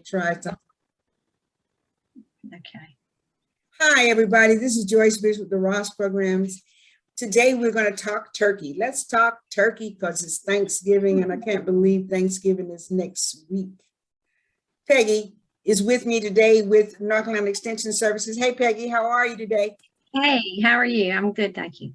try something. Okay. Hi, everybody. This is Joyce with the Ross Programs. Today, we're going to talk turkey. Let's talk turkey because it's Thanksgiving, and I can't believe Thanksgiving is next week. Peggy is with me today with North Carolina Extension Services. Hey, Peggy, how are you today? Hey, how are you? I'm good, thank you.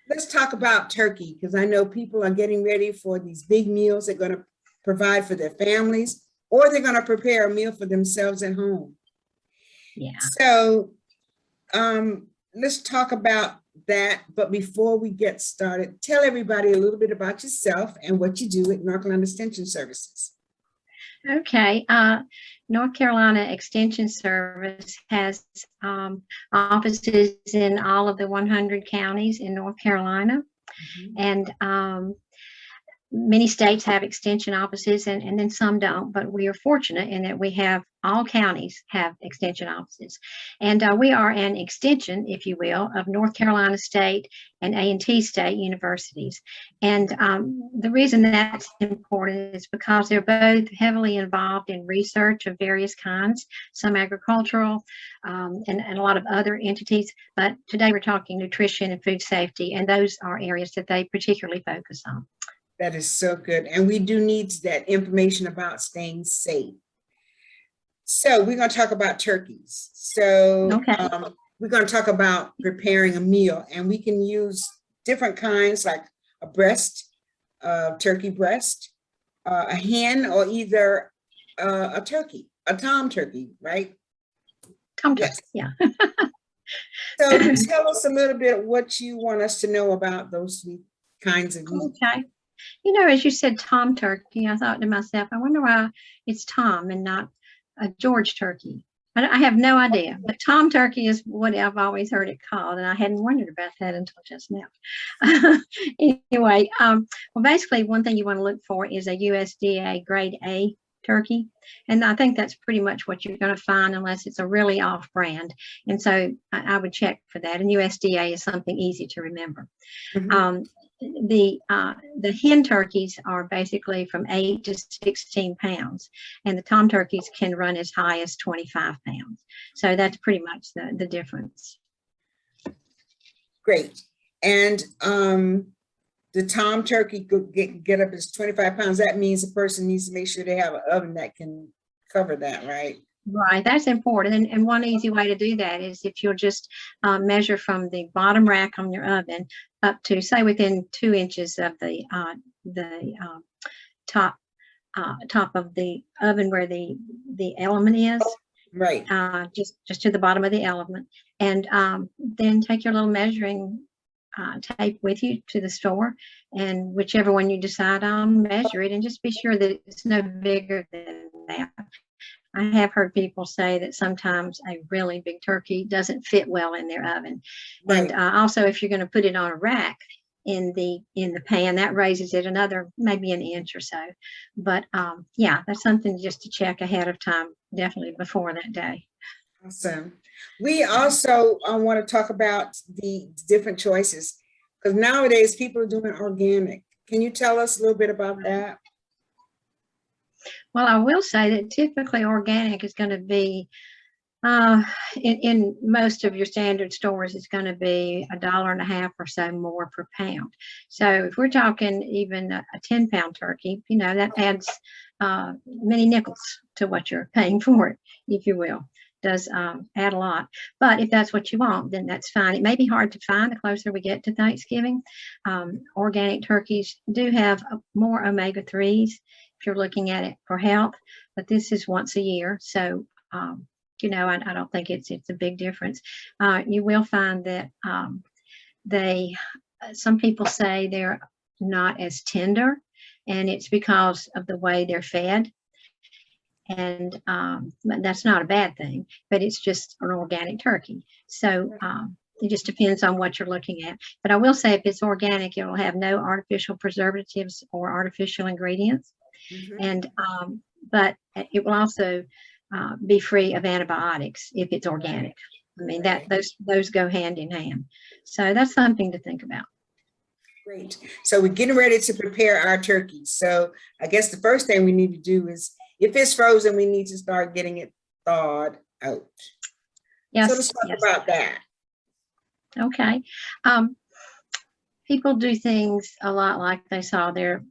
Let's talk about turkey because I know people are getting ready for these big meals they're going to provide for their families, or they're going to prepare a meal for themselves at home. Yeah. So let's talk about that. But before we get started, tell everybody a little bit about yourself and what you do at North Carolina Extension Services. Okay. North Carolina Extension Service has offices in all of the 100 counties in North Carolina. And many states have extension offices and then some don't, but we are fortunate in that we have all counties have extension offices. And we are an extension, if you will, of North Carolina State and A&T State universities. And the reason that's important is because they're both heavily involved in research of various kinds, some agricultural and a lot of other entities. But today we're talking nutrition and food safety, and those are areas that they particularly focus on. That is so good. And we do need that information about staying safe. So we're going to talk about turkeys. So okay. We're going to talk about preparing a meal, and we can use different kinds like a breast, turkey breast, a hen, or either a turkey, a tom turkey, right? Tom turkey, yes. Yeah. So tell us a little bit what you want us to know about those kinds of meat. Okay. You know, as you said, tom turkey, I thought to myself, I wonder why it's Tom and not a George turkey. I have no idea, but tom turkey is what I've always heard it called, and I hadn't wondered about that until just now. Anyway, well, basically, one thing you want to look for is a USDA grade A turkey, and I think that's pretty much what you're going to find unless it's a really off-brand, and so I would check for that, and USDA is something easy to remember. The hen turkeys are basically from 8 to 16 pounds, and the tom turkeys can run as high as 25 pounds. So that's pretty much the difference. Great. And the tom turkey could get up as 25 pounds. That means the person needs to make sure they have an oven that can cover that, right? Right, that's important. And one easy way to do that is if you'll just measure from the bottom rack on your oven up to, say, within 2 inches of the top of the oven where the element is. Right. Just to the bottom of the element, and then take your little measuring tape with you to the store, and whichever one you decide on, measure it, and just be sure that it's no bigger than that. I have heard people say that sometimes a really big turkey doesn't fit well in their oven. Right. And also, if you're going to put it on a rack in the pan, that raises it another maybe an inch or so. But yeah, that's something just to check ahead of time, definitely before that day. Awesome. We also want to talk about the different choices, because nowadays people are doing organic. Can you tell us a little bit about that? Well, I will say that typically organic is going to be, in most of your standard stores, it's going to be $1.50 or so more per pound. So if we're talking even a 10-pound turkey, you know, that adds many nickels to what you're paying for it, if you will. Does add a lot. But if that's what you want, then that's fine. It may be hard to find the closer we get to Thanksgiving. Organic turkeys do have more omega-3s if you're looking at it for health, but this is once a year. So, you know, I don't think it's a big difference. You will find that some people say they're not as tender, and it's because of the way they're fed. And that's not a bad thing, but it's just an organic turkey. So it just depends on what you're looking at. But I will say, if it's organic, it will have no artificial preservatives or artificial ingredients. And but it will also be free of antibiotics if it's organic. I mean, those go hand in hand. So that's something to think about. Great. So we're getting ready to prepare our turkey. So I guess the first thing we need to do is if it's frozen, we need to start getting it thawed out. Yes. So let's talk about that. Okay. People do things a lot like they saw their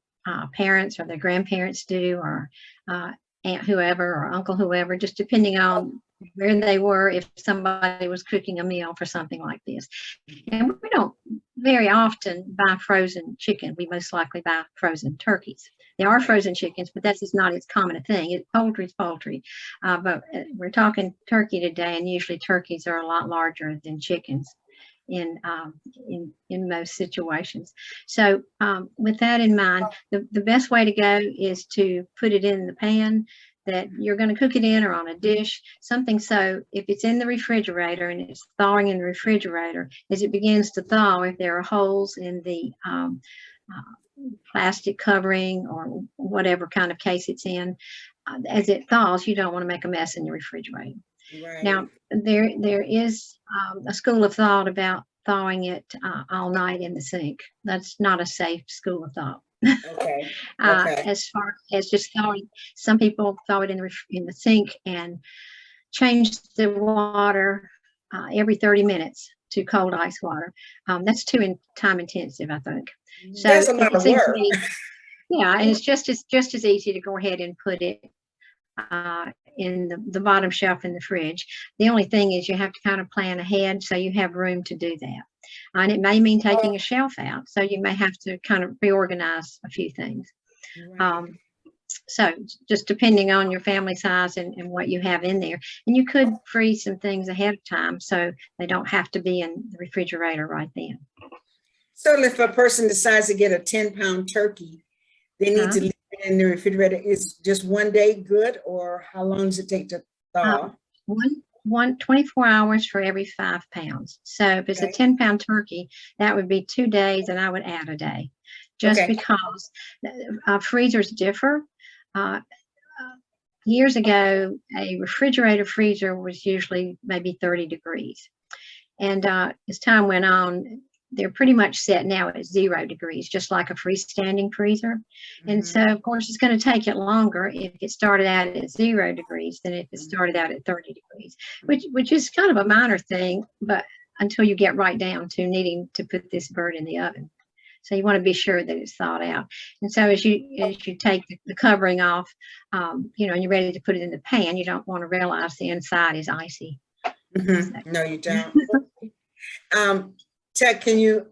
parents or their grandparents do, or aunt whoever or uncle whoever, just depending on where they were, if somebody was cooking a meal for something like this. And we don't very often buy frozen chicken. We most likely buy frozen turkeys. There are frozen chickens, but that's just not as common a thing. Poultry's poultry. But we're talking turkey today, and usually turkeys are a lot larger than chickens in most situations. So with that in mind, the best way to go is to put it in the pan that you're going to cook it in, or on a dish, something. So if it's in the refrigerator and it's thawing in the refrigerator, as it begins to thaw, if there are holes in the plastic covering or whatever kind of case it's in, as it thaws, you don't want to make a mess in the refrigerator. Right. Now, there is a school of thought about thawing it all night in the sink. That's not a safe school of thought. Okay. Okay. As far as just thawing, some people thaw it in the sink and change the water every 30 minutes to cold ice water. That's too time intensive, I think. So that's a lot of work. Yeah, and it's just as easy to go ahead and put it in the bottom shelf in the fridge. The only thing is you have to kind of plan ahead so you have room to do that. And it may mean taking a shelf out, so you may have to kind of reorganize a few things. Right. So just depending on your family size and what you have in there. And you could freeze some things ahead of time so they don't have to be in the refrigerator right then. So if a person decides to get a 10-pound turkey, they need to leave it in the refrigerator. Is just one day good, or how long does it take to thaw? 24 hours for every 5 pounds. So if it's a 10-pound turkey, that would be 2 days, and I would add a day, just because freezers differ. Years ago, a refrigerator freezer was usually maybe 30 degrees. And as time went on, they're pretty much set now at 0 degrees, just like a freestanding freezer. And so, of course, it's going to take it longer if it started out at 0 degrees than if it started out at 30 degrees, which is kind of a minor thing, but until you get right down to needing to put this bird in the oven. So you want to be sure that it's thawed out. And so as you take the covering off, and you're ready to put it in the pan, you don't want to realize the inside is icy. No, you don't. Ted,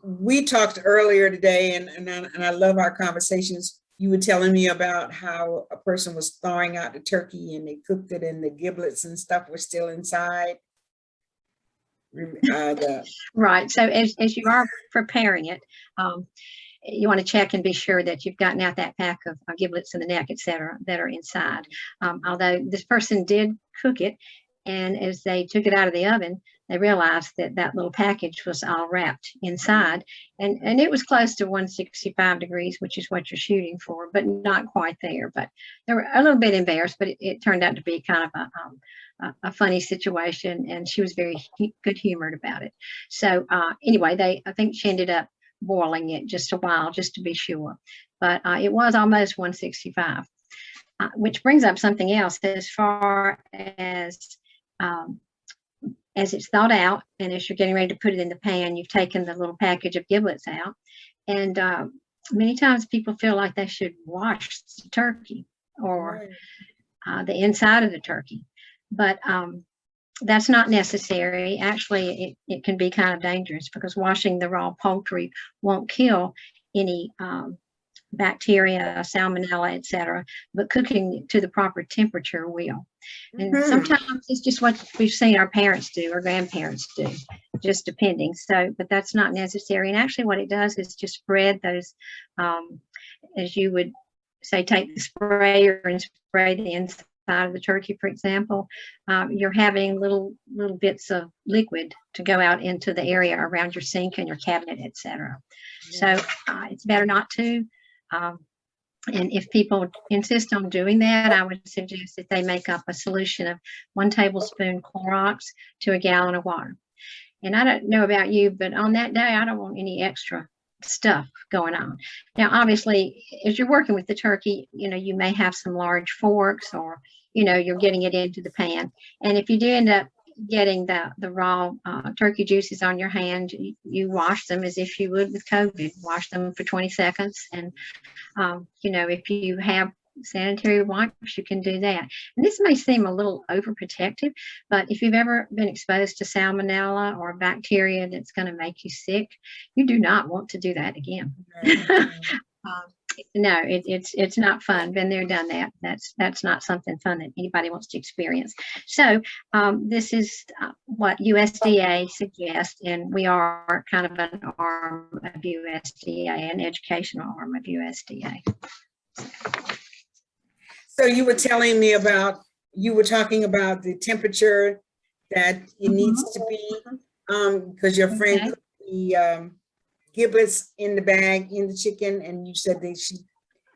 we talked earlier today, and I love our conversations. You were telling me about how a person was thawing out the turkey and they cooked it and the giblets and stuff were still inside. Right. So as you are preparing it, you want to check and be sure that you've gotten out that pack of giblets in the neck, et cetera, that are inside. Although this person did cook it, and as they took it out of the oven, they realized that little package was all wrapped inside, and it was close to 165 degrees, which is what you're shooting for, but not quite there. But they were a little bit embarrassed, but it turned out to be kind of a funny situation, and she was very good humored about it. So anyway, I think she ended up boiling it just a while, just to be sure. But it was almost 165, which brings up something else as far as it's thawed out, and as you're getting ready to put it in the pan, you've taken the little package of giblets out. And many times people feel like they should wash the turkey or the inside of the turkey. But that's not necessary. Actually, it can be kind of dangerous, because washing the raw poultry won't kill any bacteria, salmonella, etc., but cooking to the proper temperature will. And sometimes it's just what we've seen our parents do or grandparents do, just depending. So, but that's not necessary. And actually what it does is just spread those, as you would say, take the sprayer and spray the inside of the turkey, for example. You're having little bits of liquid to go out into the area around your sink and your cabinet, etc. So it's better not to. And if people insist on doing that, I would suggest that they make up a solution of 1 tablespoon Clorox to a gallon of water. And I don't know about you, but on that day, I don't want any extra stuff going on. Now, obviously, as you're working with the turkey, you may have some large forks, or, you're getting it into the pan. And if you do end up getting the raw turkey juices on your hand, you wash them as if you would with COVID. Wash them for 20 seconds. And, if you have sanitary wipes, you can do that. And this may seem a little overprotective, but if you've ever been exposed to salmonella or bacteria that's going to make you sick, you do not want to do that again. No, it's not fun. Been there, done that. That's not something fun that anybody wants to experience. So this is what USDA suggests, and we are kind of an arm of USDA, an educational arm of USDA. So you were telling me you were talking about the temperature that it needs to be, because your friend cooked the giblets in the bag in the chicken, and you said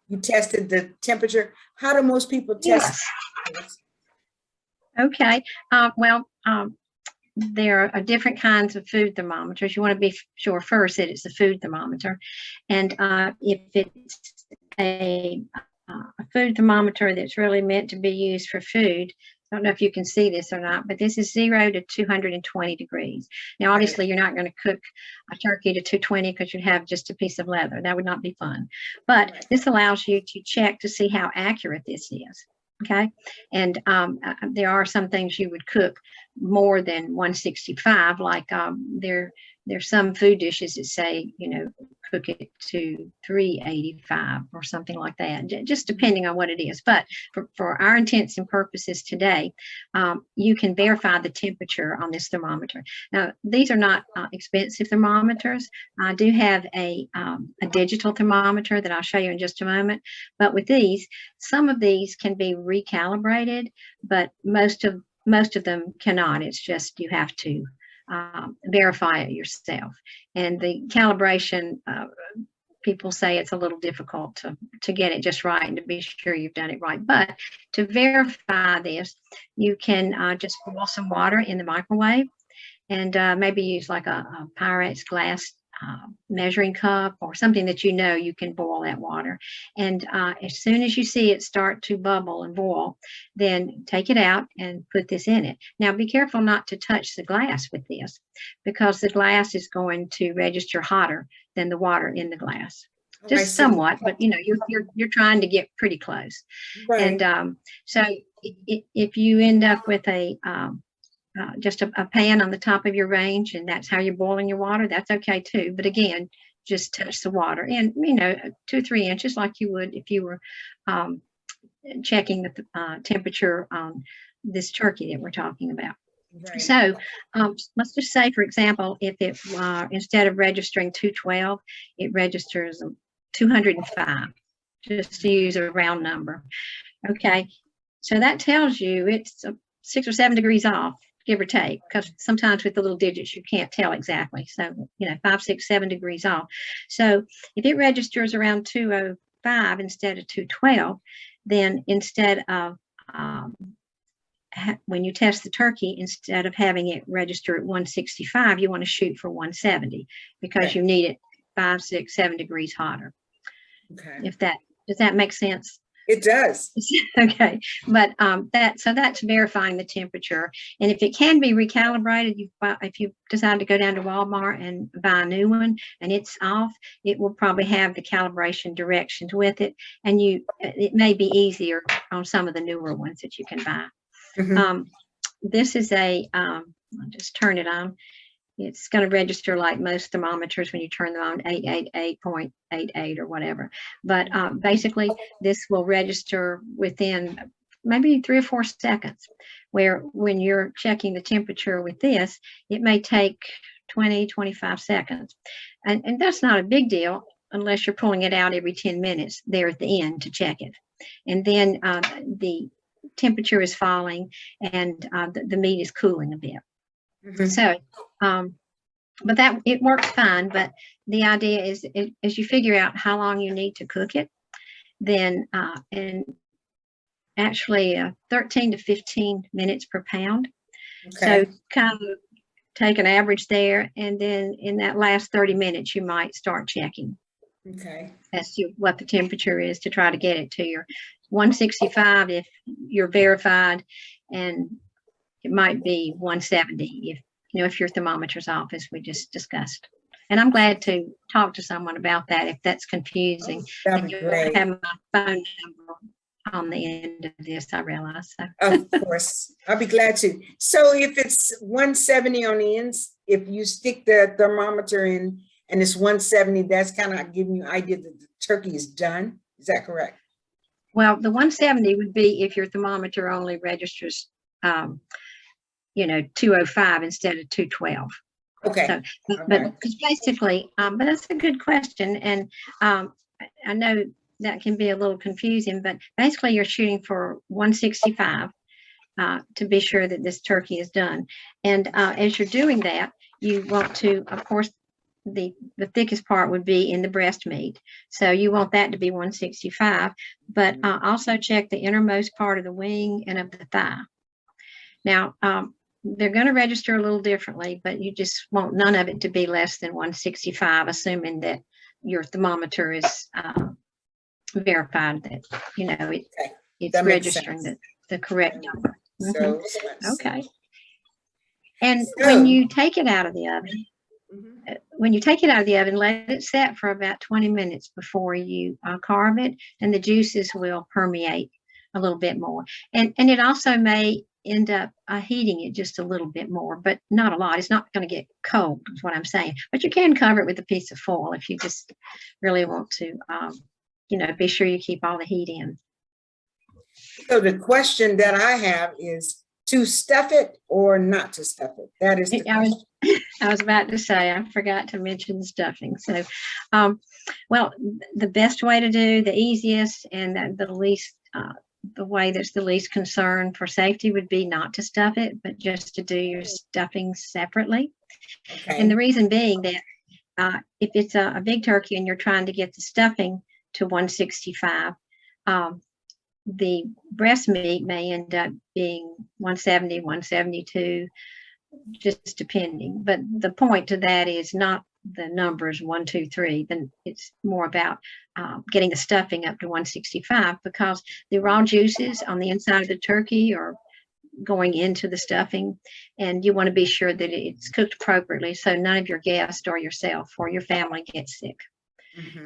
you tested the temperature. How do most people test? Yes. Okay. There are different kinds of food thermometers. You want to be sure first that it's a food thermometer, and if it's a food thermometer that's really meant to be used for food. I don't know if you can see this or not, but this is 0 to 220 degrees. Now, obviously, you're not going to cook a turkey to 220 because you'd have just a piece of leather. That would not be fun. But this allows you to check to see how accurate this is. Okay. And there are some things you would cook more than 165, like there's some food dishes that say, cook it to 385 or something like that, just depending on what it is. But for our intents and purposes today, you can verify the temperature on this thermometer. Now, these are not expensive thermometers. I do have a digital thermometer that I'll show you in just a moment. But with these, some of these can be recalibrated, but most of them cannot. It's just you have to verify it yourself. And the calibration, people say it's a little difficult to get it just right and to be sure you've done it right. But to verify this, you can just boil some water in the microwave, and maybe use like a Pyrex glass measuring cup or something that you can boil that water. And as soon as you see it start to bubble and boil, then take it out and put this in it. Now, be careful not to touch the glass with this, because the glass is going to register hotter than the water in the glass. Just somewhat, but you're trying to get pretty close. Right. And so if you end up with just a pan on the top of your range, and that's how you're boiling your water, that's okay too. But again, just touch the water, and 2 or 3 inches, like you would if you were checking the temperature on this turkey that we're talking about. Right. So let's just say, for example, if it instead of registering 212, it registers 205, just to use a round number. Okay, so that tells you it's 6 or 7 degrees off, give or take, because sometimes with the little digits you can't tell exactly. So 5, 6, 7 degrees off. So if it registers around 205 instead of 212, then instead of when you test the turkey, instead of having it register at 165, you want to shoot for 170, because you need it 5, 6, 7 degrees hotter. Okay. Does that make sense? It does. Okay, but that's verifying the temperature. And if it can be recalibrated, if you decide to go down to Walmart and buy a new one and it's off, it will probably have the calibration directions with it, and it may be easier on some of the newer ones that you can buy. Mm-hmm. This is I'll just turn it on. It's going to register like most thermometers when you turn them on, 888.88 or whatever. But basically, this will register within maybe 3 or 4 seconds, where when you're checking the temperature with this, it may take 20, 25 seconds. And that's not a big deal unless you're pulling it out every 10 minutes there at the end to check it. And then the temperature is falling, and the meat is cooling a bit. Mm-hmm. So, but it works fine. But the idea is, as you figure out how long you need to cook it, then and actually 13 to 15 minutes per pound. Okay. So kind of take an average there, and then in that last 30 minutes, you might start checking Okay. as to what the temperature is to try to get it to your 165 if you're verified, and it might be 170 if your thermometer's off, as we just discussed. And I'm glad to talk to someone about that if that's confusing. That'd And be you'll great. have my phone number on the end of this, I realize. So. Of course, I'll be glad to. So if it's 170 on the ends, if you stick the thermometer in and it's 170, that's kind of giving you an idea that the turkey is done. Is that correct? Well, the 170 would be if your thermometer only registers, 205 instead of 212. Okay. So, but because basically, but that's a good question, and I know that can be a little confusing, but basically you're shooting for 165 to be sure that this turkey is done. And as you're doing that, you want to, of course, the thickest part would be in the breast meat. So you want that to be 165, but also check the innermost part of the wing and of the thigh. Now, they're going to register a little differently, but you just want none of it to be less than 165, assuming that your thermometer is verified that, it's registering the correct number. So, Okay. And when you take it out of the oven, let it set for about 20 minutes before you carve it, and the juices will permeate a little bit more. And it also may end up heating it just a little bit more, but not a lot. It's not going to get cold, is what I'm saying. But you can cover it with a piece of foil if you just really want to, be sure you keep all the heat in. So the question that I have is to stuff it or not to stuff it. That is the question. I was about to say, I forgot to mention the stuffing. So, well, the best way to do, the easiest and the least, the way that's the least concern for safety would be not to stuff it, but just to do your stuffing separately. Okay. And the reason being that if it's a big turkey and you're trying to get the stuffing to 165, the breast meat may end up being 170, 172, just depending. But the point to that is not the numbers 1, 2, 3. Then it's more about getting the stuffing up to 165, because the raw juices on the inside of the turkey are going into the stuffing, and you want to be sure that it's cooked appropriately so none of your guests or yourself or your family gets sick.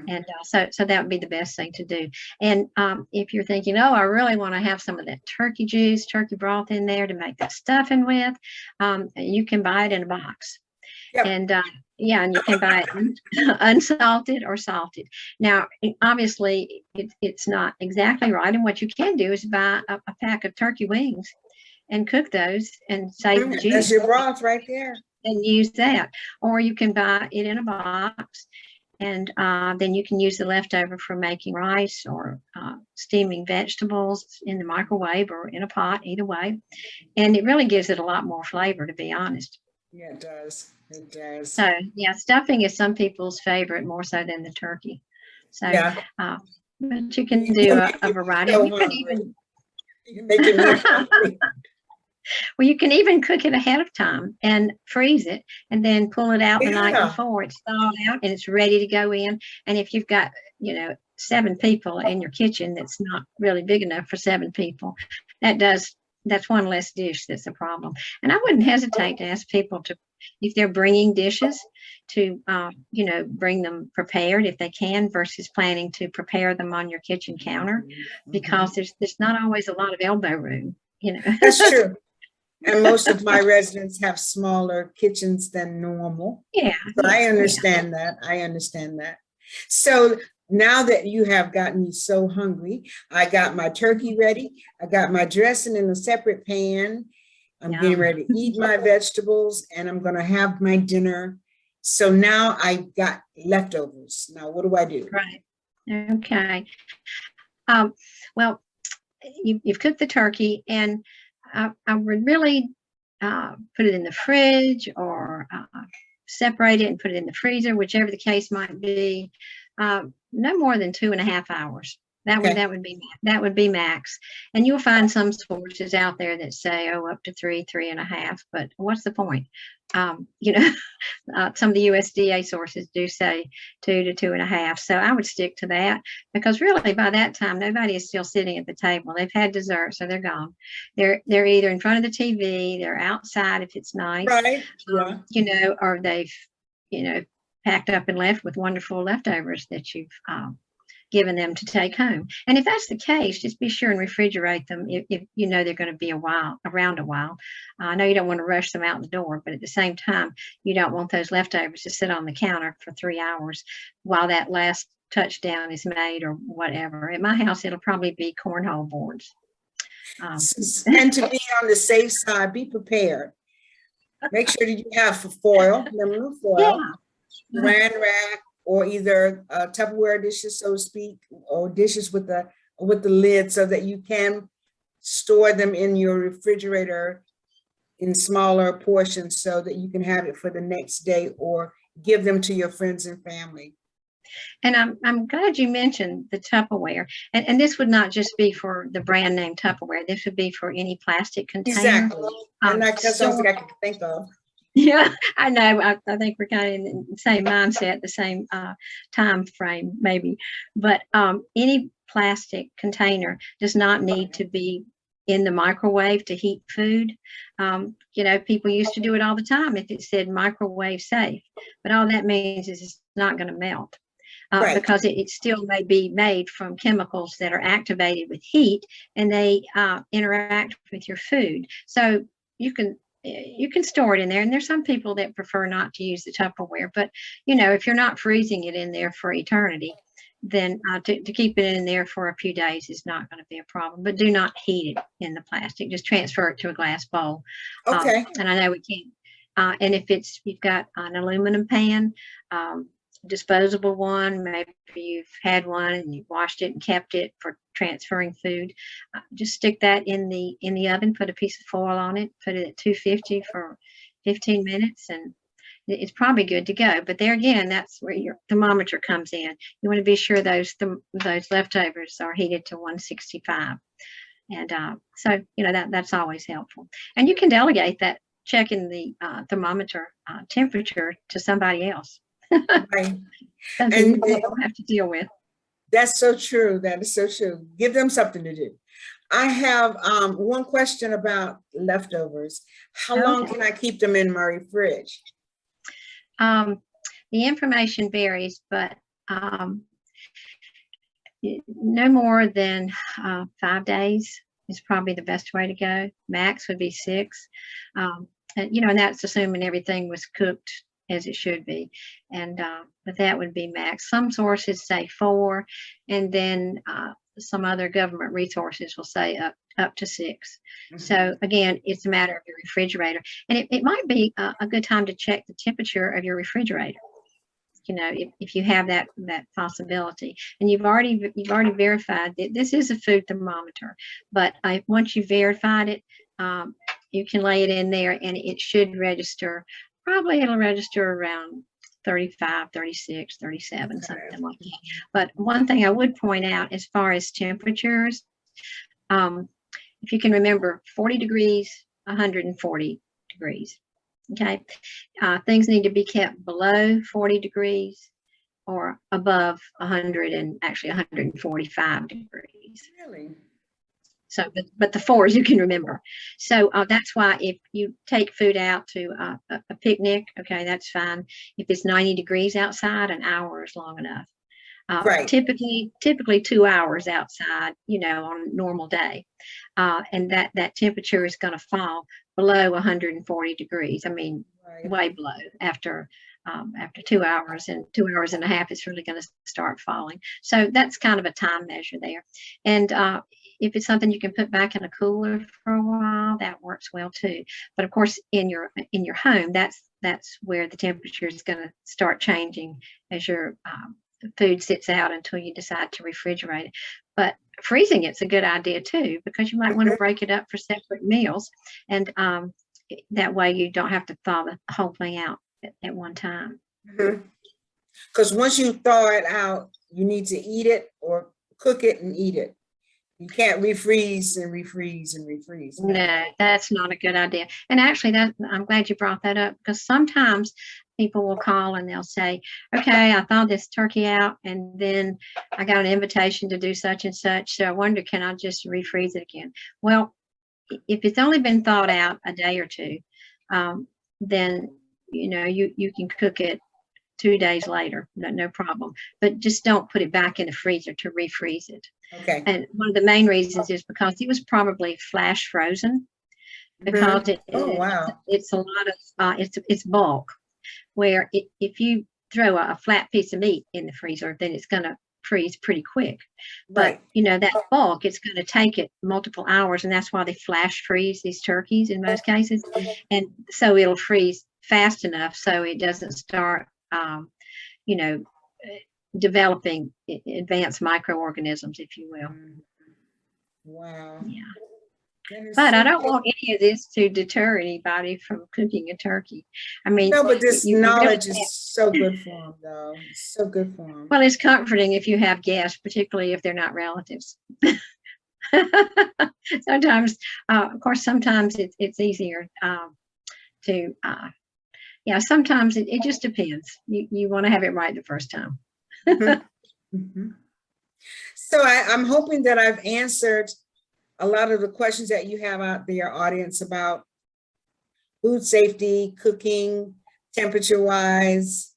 And so that would be the best thing to do. And if you're thinking, oh, I really want to have some of that turkey juice, turkey broth in there to make that stuffing with, you can buy it in a box. Yep. And and you can buy it unsalted or salted. Now, obviously, it's not exactly right. And what you can do is buy a pack of turkey wings and cook those and save the juice. That's your broth right there. And use that. Or you can buy it in a box. And then you can use the leftover for making rice or steaming vegetables in the microwave or in a pot, either way. And it really gives it a lot more flavor, to be honest. Yeah, it does. It does. So, yeah, stuffing is some people's favorite more so than the turkey. So, but you can do a variety. You can even make it well, you can even cook it ahead of time and freeze it and then pull it out the night before. It's thawed out and it's ready to go in. And if you've got, 7 people in your kitchen, that's not really big enough for 7 people, that's one less dish that's a problem. And I wouldn't hesitate to ask people to, if they're bringing dishes, to, bring them prepared if they can, versus planning to prepare them on your kitchen counter, because there's not always a lot of elbow room, That's true. And most of my residents have smaller kitchens than normal. Yeah. So I understand that. I understand that. So now that you have gotten me so hungry, I got my turkey ready. I got my dressing in a separate pan. I'm getting ready to eat my vegetables, and I'm going to have my dinner. So now I got leftovers. Now, what do I do? Right. Okay. Well, you've cooked the turkey, and I would really put it in the fridge or separate it and put it in the freezer, whichever the case might be, no more than 2.5 hours. Okay. That would be max. And you'll find some sources out there that say, oh, up to 3.5. But what's the point? You know, some of the USDA sources do say 2 to 2.5. So I would stick to that, because really by that time nobody is still sitting at the table. They've had dessert, so they're gone. They're either in front of the TV, they're outside if it's nice, Right. Yeah. you know, or they've, you know, packed up and left with wonderful leftovers that you've given them to take home. And if that's the case, just be sure and refrigerate them if you know they're going to be around a while. I know you don't want to rush them out the door, but at the same time, you don't want those leftovers to sit on the counter for 3 hours while that last touchdown is made or whatever. At my house, it'll probably be cornhole boards. And to be on the safe side, be prepared. Make sure that you have foil, aluminum foil, Saran wrap, or either Tupperware dishes, so to speak, or dishes with the lid, so that you can store them in your refrigerator in smaller portions, so that you can have it for the next day or give them to your friends and family. And I'm glad you mentioned the Tupperware, and this would not just be for the brand name Tupperware. This would be for any plastic container. Exactly, and that's something I can think of. Yeah, I know. I think we're kind of in the same mindset, the same time frame, maybe. But any plastic container does not need to be in the microwave to heat food. You know, people used to do it all the time if it said microwave safe, but all that means is it's not going to melt. Right. Because it still may be made from chemicals that are activated with heat, and they interact with your food. So you can store it in there. And there's some people that prefer not to use the Tupperware, but you know, if you're not freezing it in there for eternity, then to keep it in there for a few days is not going to be a problem. But do not heat it in the plastic. Just transfer it to a glass bowl. Okay. And I know we can't. And if you've got an aluminum pan, disposable one, maybe you've had one and you've washed it and kept it for transferring food, just stick that in the oven, put a piece of foil on it, put it at 250 for 15 minutes, and it's probably good to go. But there again, that's where your thermometer comes in. You want to be sure those leftovers are heated to 165. And so, you know, that's always helpful. And you can delegate that, checking the thermometer temperature, to somebody else. Right. And you don't have to deal with. That's so true. That is so true. Give them something to do. I have one question about leftovers. How long can I keep them in my fridge? The information varies, but no more than 5 days is probably the best way to go. Max would be 6. And, you know, and that's assuming everything was cooked as it should be. And but that would be max. Some sources say 4, and then some other government resources will say up to 6. Mm-hmm. So again, it's a matter of your refrigerator. And it might be a good time to check the temperature of your refrigerator. You know, if you have that possibility, and you've already verified that this is a food thermometer, but once you've verified it, you can lay it in there and it should register. Probably it'll register around 35, 36, 37, something like that. But one thing I would point out as far as temperatures, if you can remember, 40 degrees, 140 degrees. Okay. Things need to be kept below 40 degrees or above 100 and actually 145 degrees. Really? So, but the 4s you can remember. So that's why if you take food out to a picnic, okay, that's fine. If it's 90 degrees outside, an hour is long enough. Right. Typically 2 hours outside, you know, on a normal day. And that temperature is going to fall below 140 degrees. I mean, right. Way below after 2 hours, and 2 hours and a half, it's really going to start falling. So that's kind of a time measure there. And if it's something you can put back in a cooler for a while, that works well too. But of course, in your home, that's where the temperature is going to start changing as your food sits out until you decide to refrigerate it. But freezing it's a good idea too, because you might want to break it up for separate meals, and that way you don't have to thaw the whole thing out at one time. Because once you thaw it out, you need to eat it or cook it and eat it. You can't refreeze and refreeze and refreeze. No, that's not a good idea. And actually, I'm glad you brought that up, because sometimes people will call and they'll say, okay, I thawed this turkey out and then I got an invitation to do such and such. So I wonder, can I just refreeze it again? Well, if it's only been thawed out a day or two, then, you can cook it 2 days later, no problem. But just don't put it back in the freezer to refreeze it. Okay. And one of the main reasons is because it was probably flash frozen, because it's a lot of it's bulk. Where if you throw a flat piece of meat in the freezer, then it's going to freeze pretty quick. But that bulk, it's going to take it multiple hours, and that's why they flash freeze these turkeys in most cases. And so it'll freeze fast enough so it doesn't start developing advanced microorganisms, if you will. Wow. Yeah. But I don't want any of this to deter anybody from cooking a turkey. I mean, no, but this knowledge is so good for them, though. It's so good for them. Well, it's comforting if you have guests, particularly if they're not relatives. Sometimes, of course, sometimes it's easier to. Sometimes it just depends. You want to have it right the first time. So I'm hoping that I've answered a lot of the questions that you have out there, audience, about food safety, cooking, temperature-wise,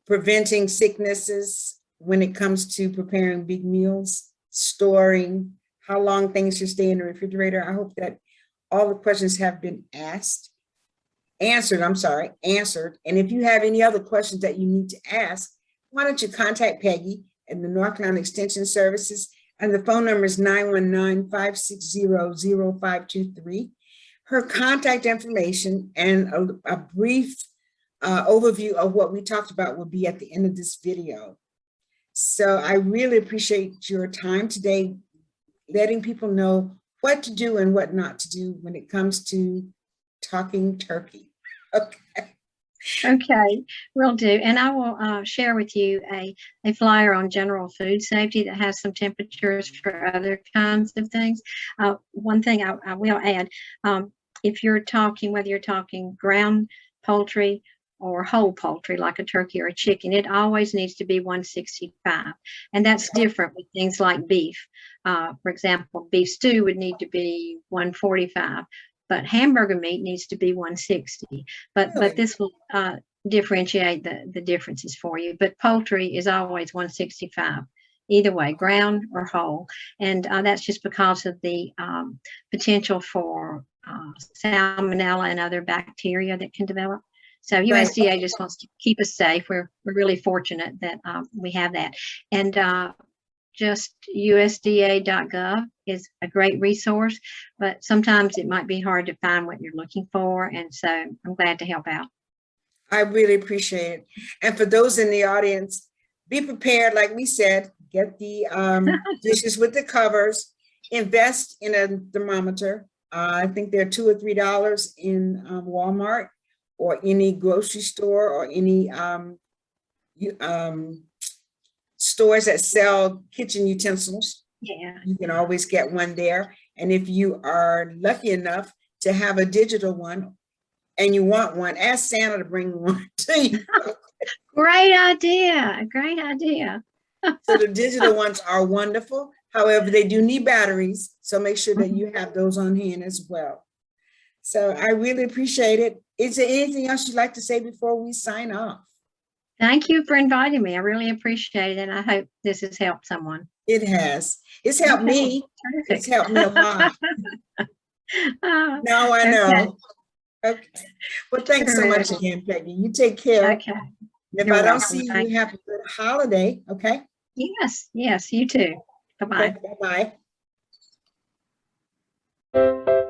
preventing sicknesses when it comes to preparing big meals, storing, how long things should stay in the refrigerator. I hope that all the questions have been answered. And if you have any other questions that you need to ask, why don't you contact Peggy at the North Carolina Extension Services, and the phone number is 919-560-0523. Her contact information and a brief overview of what we talked about will be at the end of this video. So I really appreciate your time today, letting people know what to do and what not to do when it comes to talking turkey. Okay, will do. And I will share with you a flyer on general food safety that has some temperatures for other kinds of things. One thing I will add, if you're talking, whether you're talking ground poultry or whole poultry like a turkey or a chicken, it always needs to be 165. And that's different with things like beef. For example, beef stew would need to be 145. But hamburger meat needs to be 160. But this will differentiate the differences for you. But poultry is always 165, either way, ground or whole. And that's just because of the potential for salmonella and other bacteria that can develop. So USDA just wants to keep us safe. We're really fortunate that we have that. And just USDA.gov is a great resource, but sometimes it might be hard to find what you're looking for. And so I'm glad to help out. I really appreciate it. And for those in the audience, be prepared. Like we said, get the dishes with the covers, invest in a thermometer. I think they're $2 or $3 in Walmart or any grocery store or any stores that sell kitchen utensils. Yeah. You can always get one there. And if you are lucky enough to have a digital one and you want one, ask Santa to bring one to you. Great idea. Great idea. So the digital ones are wonderful. However, they do need batteries. So make sure that you have those on hand as well. So I really appreciate it. Is there anything else you'd like to say before we sign off? Thank you for inviting me. I really appreciate it. And I hope this has helped someone. It has. It's helped me. Terrific. It's helped me a lot. Now I know. Okay. Well, thanks so much again, Peggy. You take care. Okay. If I don't see you, have a good holiday. Okay. Yes. Yes. You too. Bye-bye. Okay, bye-bye.